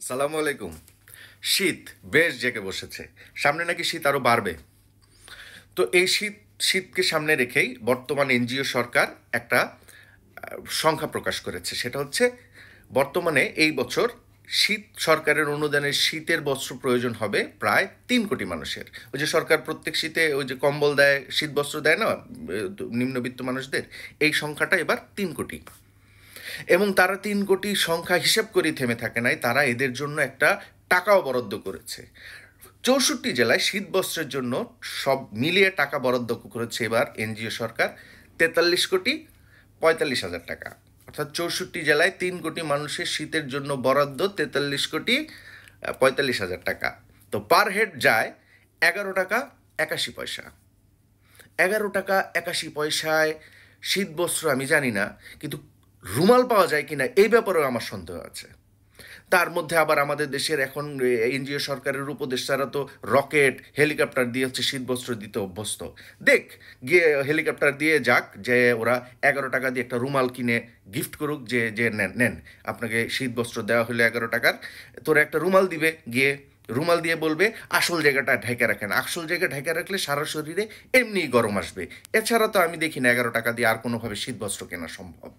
সালামু আলাইকুম। শীত বেশ জেগে বসেছে। সামনে নাকি শীত আরো বাড়বে। তো এই শীতকে সামনে রেখেই বর্তমান এনজিও সরকার একটা সংখ্যা প্রকাশ করেছে। সেটা হচ্ছে বর্তমানে এই বছর সরকারের অনুদানে শীতের বস্ত্র প্রয়োজন হবে প্রায় 3 কোটি মানুষের। ওই যে সরকার প্রত্যেক শীতে ওই যে কম্বল দেয়, শীত বস্ত্র দেয় না নিম্নবিত্ত মানুষদের, এই সংখ্যাটা এবার 3 কোটি। এবং তারা 3 কোটি সংখ্যা হিসেব করেই থেমে থাকে নাই, তারা এদের জন্য একটা টাকাও বরাদ্দ করেছে। 64 জেলায় শীত বস্ত্রের জন্য সব মিলিয়ে টাকা বরাদ্দ করেছে এবার এনজিও সরকার 43,45,000 টাকা। অর্থাৎ 64 জেলায় 3 কোটি মানুষের শীতের জন্য বরাদ্দ 43,45,000 টাকা। তো পার হেড যায় 11 টাকা 81 পয়সা। 11 টাকা 81 পয়সায় শীত বস্ত্র আমি জানি না, কিন্তু রুমাল পাওয়া যায় কিনা এই ব্যাপারেও আমার সন্দেহ আছে। তার মধ্যে আবার আমাদের দেশের এখন এনজিও সরকারের উপদেষ্টারা তো রকেট হেলিকপ্টার দিয়ে হচ্ছে শীতবস্ত্র দিতে অভ্যস্ত। দেখ, গিয়ে হেলিকপ্টার দিয়ে যাক, যে ওরা 11 টাকা দিয়ে একটা রুমাল কিনে গিফট করুক, যে যে নেন নেন, আপনাকে শীতবস্ত্র দেওয়া হলে 11 টাকার, তোরা একটা রুমাল দিবে, গিয়ে রুমাল দিয়ে বলবে আসল জায়গাটা ঢেকে রাখেন। আসল জায়গা ঢেকে রাখলে সারা শরীরে এমনিই গরম আসবে। এছাড়া তো আমি দেখি না 11 টাকা দিয়ে আর কোনোভাবে শীতবস্ত্র কেনা সম্ভব।